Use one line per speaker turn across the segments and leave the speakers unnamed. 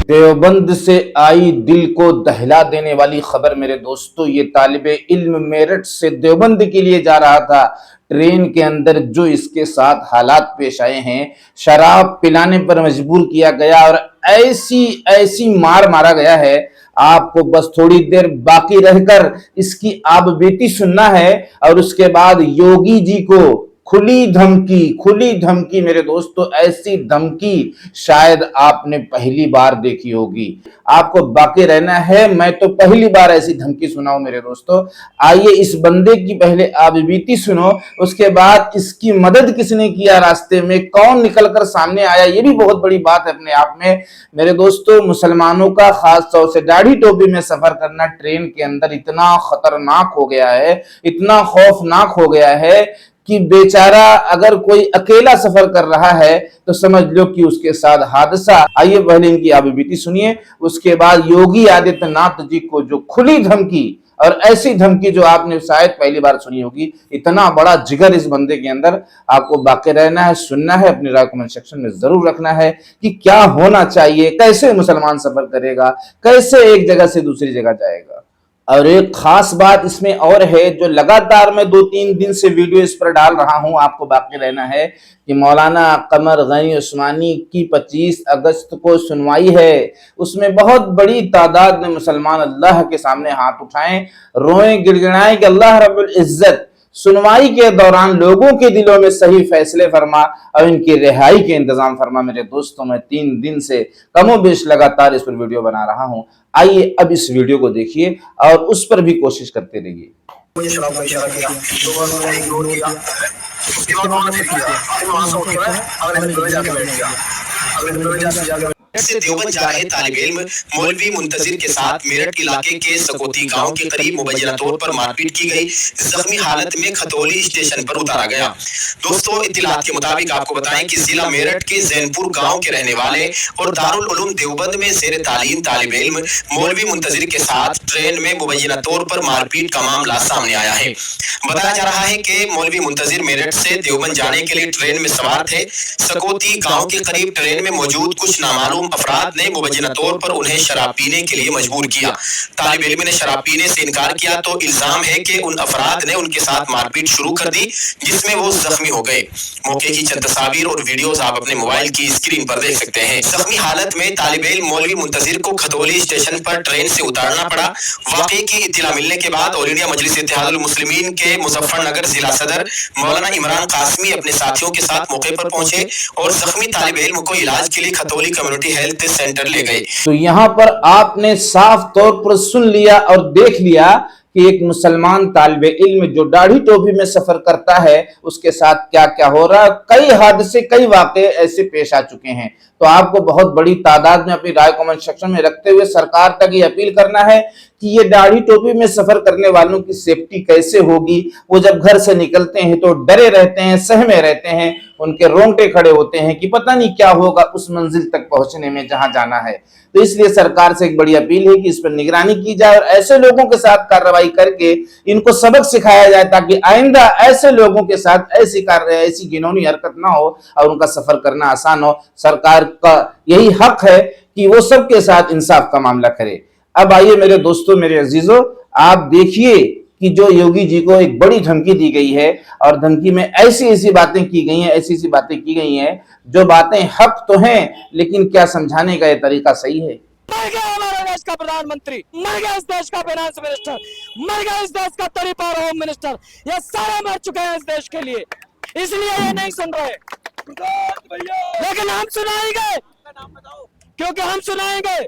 देवबंद से आई दिल को दहला देने वाली खबर मेरे दोस्तों। ये तालिबे इल्म मेरठ से देवबंद के लिए जा रहा था। ट्रेन के अंदर जो इसके साथ हालात पेश आए हैं, शराब पिलाने पर मजबूर किया गया और ऐसी ऐसी मार मारा गया है। आपको बस थोड़ी देर बाकी रहकर इसकी आप बेटी सुनना है और उसके बाद योगी जी को खुली धमकी मेरे दोस्तों, ऐसी धमकी शायद आपने पहली बार देखी होगी। आपको बाकी रहना है, मैं तो पहली बार ऐसी धमकी सुना हूं मेरे दोस्तों। आइए इस बंदे की पहले आप बीती सुनो, उसके बाद इसकी मदद किसने किया, रास्ते में कौन निकलकर सामने आया, ये भी बहुत बड़ी बात है अपने आप में मेरे दोस्तों। मुसलमानों का खास तौर से दाढ़ी टोपी में सफर करना ट्रेन के अंदर इतना खतरनाक हो गया है, इतना खौफनाक हो गया है कि बेचारा अगर कोई अकेला सफर कर रहा है तो समझ लो कि उसके साथ हादसा। आइए पहले इनकी आप बीती सुनिए, उसके बाद योगी आदित्यनाथ जी को जो खुली धमकी, और ऐसी धमकी जो आपने शायद पहली बार सुनी होगी। इतना बड़ा जिगर इस बंदे के अंदर। आपको बाकी रहना है, सुनना है, अपनी राय कमेंट सेक्शन में जरूर रखना है कि क्या होना चाहिए, कैसे मुसलमान सफर करेगा, कैसे एक जगह से दूसरी जगह जाएगा। और एक खास बात इसमें और है, जो लगातार मैं 2-3 दिन से वीडियो इस पर डाल रहा हूं, आपको बाकी रहना है कि मौलाना कमर गनी उस्मानी की 25 अगस्त को सुनवाई है। उसमें बहुत बड़ी तादाद में मुसलमान अल्लाह के सामने हाथ उठाएं, रोएं, गिड़गिड़ाएं कि अल्लाह रब्बुल इज्जत सुनवाई के दौरान लोगों के दिलों में सही फैसले फरमा और इनकी रिहाई के इंतजाम फरमा। मेरे दोस्तों, मैं 3 दिन से कमोबेश लगातार इस पर वीडियो बना रहा हूं। आइए अब इस वीडियो को देखिए और उस पर भी कोशिश करते रहिए।
मुझे शराब का इशारा किया तो मैंने इग्नोर किया। उसके बाद वहां से किया, फिर वहां से उठ के अगले दिन जाके बैठ गया। अगले दिन जाके
से देवबंद जा रहे तालिब इल्म मौलवी मुंतजिर के साथ मेरठ इलाके के सकौती गांव के करीब मुबैना तौर पर मारपीट की गई। जख्मी हालत में खतौली स्टेशन पर उतारा गया। दोस्तों, इत्तलात के मुताबिक आपको बताएं कि जिला मेरठ के जैनपुर गांव के रहने वाले और दारुल उलूम देवबंद में ज़ेर तालीम तालिब इल्म मौलवी मुंतजिर के साथ ट्रेन में मुबैना तौर पर मारपीट का मामला सामने आया है। बताया जा रहा है कि मौलवी मुंतजिर मेरठ से देवबंद जाने के लिए ट्रेन में सवार थे। सकौती गांव के करीब ट्रेन में मौजूद कुछ नामालूम अफराद ने मुबैना तौर पर उन्हें शराब पीने के लिए मजबूर किया। तालिब इल्म ने शराब पीने से इनकार किया तो इल्जाम है कि उन अफराद ने उनके साथ मारपीट शुरू कर दी, जिसमें वो जख्मी हो गए। मौके की चंद तस्वीर और वीडियोस आप अपने मोबाइल की स्क्रीन पर देख सकते हैं। जख्मी हालत में तालिब इल्म मौलवी मुंतजिर को खतौली स्टेशन पर ट्रेन से उतारना पड़ा। वाकई की इत्तला मिलने के बाद ऑल इंडिया मजलिस इत्तेहादुल मुस्लिमीन के मुजफ्फरनगर जिला सदर मौलाना इमरान कासमी अपने साथियों के साथ मौके पर पहुंचे और जख्मी तालिब इल्म को इलाज के लिए खतौली कम्युनिटी हेल्थ सेंटर ले गए।
तो यहाँ पर आपने साफ तौर पर सुन लिया और देख लिया कि एक मुसलमान तालिबे इल्म जो दाढ़ी टोपी में सफर करता है उसके साथ क्या क्या हो रहा है। कई हादसे, कई वाकये ऐसे पेश आ चुके हैं। तो आपको बहुत बड़ी तादाद में अपनी राय कमेंट सेक्शन में रखते हुए सरकार तक ये अपील करना है कि ये दाढ़ी टोपी में सफर करने वालों की सेफ्टी कैसे होगी। वो जब घर से निकलते हैं तो डरे रहते हैं, सहमे रहते हैं, उनके रोंगटे खड़े होते हैं कि पता नहीं क्या होगा उस मंजिल तक पहुंचने में जहां जाना है। तो इसलिए सरकार से एक बड़ी अपील है कि इस पर निगरानी की जाए और ऐसे लोगों के साथ कार्रवाई करके इनको सबक सिखाया जाए, ताकि आइंदा ऐसे लोगों के साथ ऐसी घिनौनी हरकत ना हो और उनका सफर करना आसान हो। सरकार का यही हक है कि वो सबके साथ इंसाफ का मामला करे। अब आइए मेरे दोस्तों, मेरे अजीजों, आप देखिए कि जो योगी जी को एक बड़ी धमकी दी गई है और धमकी में ऐसी ऐसी बातें की गई हैं, ऐसी ऐसी बातें की गई हैं जो बातें हक तो हैं, लेकिन क्या समझाने का ये तरीका सही है।
मर गया हमारे देश का प्रधानमंत्री, मर गया इस देश का फाइनेंस मिनिस्टर, मर गया इस देश का तरीका और होम मिनिस्टर, ये सारे मर चुके हैं इस देश के लिए, इसलिए ये नहीं सुन रहे। लेकिन हम सुनाएंगे, क्योंकि हम सुनाएंगे।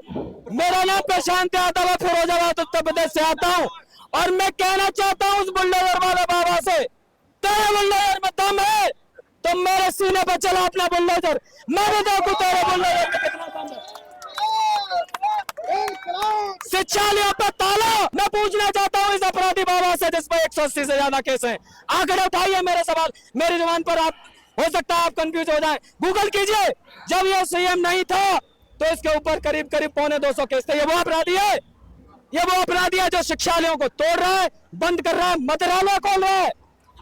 मेरा नाम प्रशांत यादव है, फिरोजाबाद उत्तर प्रदेश से आता हूँ और मैं कहना चाहता हूँ उस बुल्डोजर वाले बाबा से, तेरे बुल्डोजर में दम है तो मेरे सीने पर चला अपना बुल्डोजर, मैं भी देखूं तेरे बुल्डोजर में कितना दम है। शिक्षालयों पर ताला। मैं पूछना चाहता हूँ इस अपराधी बाबा से जिस पर 180 से ज्यादा केस हैं, आंकड़े उठाइए मेरे सवाल मेरी जुबान पर। आप हो सकता है आप कंफ्यूज हो जाएं, गूगल कीजिए। जब ये सीएम नहीं था तो इसके ऊपर करीब 200 केस थे। ये वो अपराधी है, ये वो अपराधी है जो शिक्षालयों को तोड़ रहा है, बंद कर रहा है, मदिरालय खोल रहा है।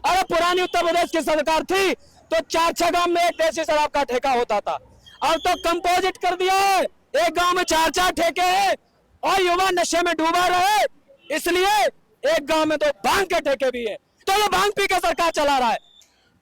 अरे पुरानी उत्तर प्रदेश की सरकार थी तो 4-6 गांव में एक देसी शराब का ठेका होता था, अब तो कंपोजिट कर दिया है। एक गांव में 4-4 ठेके हैं और युवा नशे में डूबा रहे, इसलिए एक गांव में तो भांग के ठेके भी है, तो ये भांग पी के सरकार चला रहा है।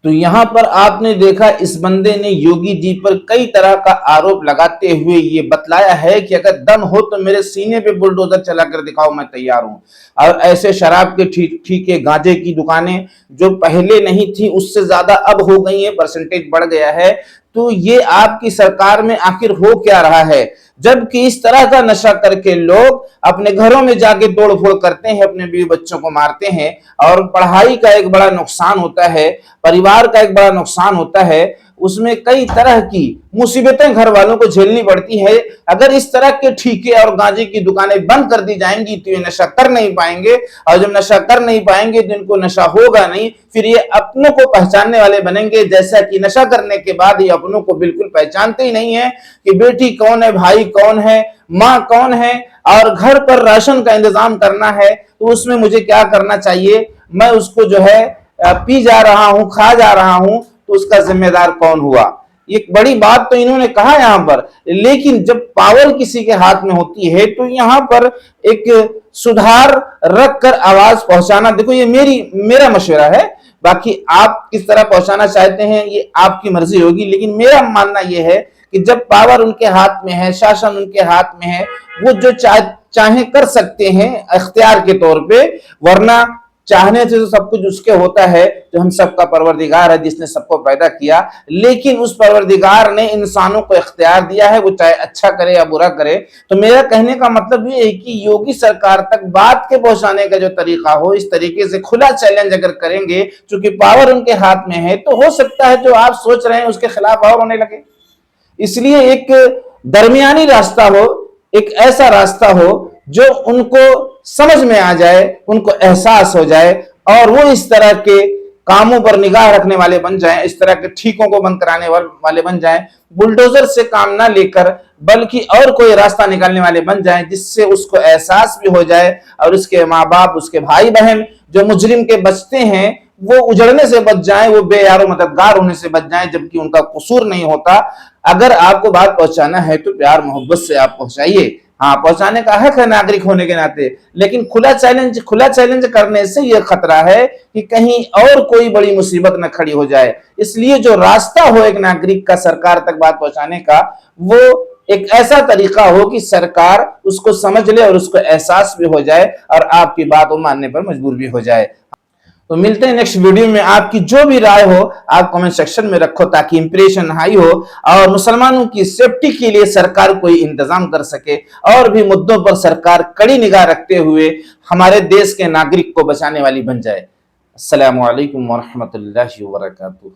तो यहाँ पर आपने देखा इस बंदे ने योगी जी पर कई तरह का आरोप लगाते हुए ये बतलाया है कि अगर दम हो तो मेरे सीने पे बुलडोजर चला कर दिखाओ, मैं तैयार हूं। और ऐसे शराब के ठीके गांजे की दुकानें जो पहले नहीं थी उससे ज्यादा अब हो गई है, परसेंटेज बढ़ गया है। तो ये आपकी सरकार में आखिर हो क्या रहा है, जबकि इस तरह का नशा करके लोग अपने घरों में जाके तोड़फोड़ करते हैं, अपने बीवी बच्चों को मारते हैं और पढ़ाई का एक बड़ा नुकसान होता है, परिवार का एक बड़ा नुकसान होता है, उसमें कई तरह की मुसीबतें घर वालों को झेलनी पड़ती है। अगर इस तरह के ठीके और गांजे की दुकानें बंद कर दी जाएंगी तो ये नशा कर नहीं पाएंगे, और जब नशा कर नहीं पाएंगे तो इनको नशा होगा नहीं, फिर ये अपनों को पहचानने वाले बनेंगे, जैसा कि नशा करने के बाद ये अपनों को बिल्कुल पहचानते ही नहीं है कि बेटी कौन है, भाई कौन है, माँ कौन है, और घर पर राशन का इंतजाम करना है तो उसमें मुझे क्या करना चाहिए, मैं उसको जो है पी जा रहा हूं, खा जा रहा हूं, तो उसका जिम्मेदार कौन हुआ। एक बड़ी बात तो इन्होंने कहा यहां पर, लेकिन जब पावर किसी के हाथ में होती है तो यहां पर एक सुधार रख कर आवाज पहुंचाना, देखो ये मेरा मशवरा है, बाकी आप किस तरह पहुंचाना चाहते हैं ये आपकी मर्जी होगी, लेकिन मेरा मानना यह है कि जब पावर उनके हाथ में है, शासन उनके हाथ में है, वो जो चाहे कर सकते हैं इख्तियार के तौर पे, वरना चाहने से तो सब कुछ उसके होता है जो हम सबका परवरदिगार है, जिसने सबको पैदा किया। लेकिन उस परवरदिगार ने इंसानों को इख्तियार दिया है, वो चाहे अच्छा करे या बुरा करे। तो मेरा कहने का मतलब ये है कि योगी सरकार तक बात के पहुंचाने का जो तरीका हो, इस तरीके से खुला चैलेंज अगर करेंगे, क्योंकि पावर उनके हाथ में है, तो हो सकता है जो आप सोच रहे हैं उसके खिलाफ और होने लगे। इसलिए एक दरमियानी रास्ता हो, एक ऐसा रास्ता हो जो उनको समझ में आ जाए, उनको एहसास हो जाए, और वो इस तरह के कामों पर निगाह रखने वाले बन जाएं, इस तरह के ठीकों को बंद कराने वाले बन जाएं, बुलडोजर से काम ना लेकर बल्कि और कोई रास्ता निकालने वाले बन जाएं, जिससे उसको एहसास भी हो जाए और उसके माँ बाप, उसके भाई बहन जो मुजरिम के बचते हैं वो उजड़ने से बच जाएं, वो बेयारो मददगार होने से बच जाएं, जबकि उनका कसूर नहीं होता। अगर आपको बात पहुंचाना है तो प्यार मोहब्बत से आप पहुंचाइए, हाँ पहुंचाने का हक है नागरिक होने के नाते, लेकिन खुला चैलेंज करने से यह खतरा है कि कहीं और कोई बड़ी मुसीबत न खड़ी हो जाए। इसलिए जो रास्ता हो एक नागरिक का सरकार तक बात पहुंचाने का, वो एक ऐसा तरीका हो कि सरकार उसको समझ ले और उसको एहसास भी हो जाए और आपकी बात वो मानने पर मजबूर भी हो जाए। तो मिलते हैं नेक्स्ट वीडियो में। आपकी जो भी राय हो आप कमेंट सेक्शन में रखो, ताकि इंप्रेशन हाई हो और मुसलमानों की सेफ्टी के लिए सरकार कोई इंतजाम कर सके, और भी मुद्दों पर सरकार कड़ी निगाह रखते हुए हमारे देश के नागरिक को बचाने वाली बन जाए। अस्सलामु अलैकुम वरहमतुल्लाहि वबरकातुहू।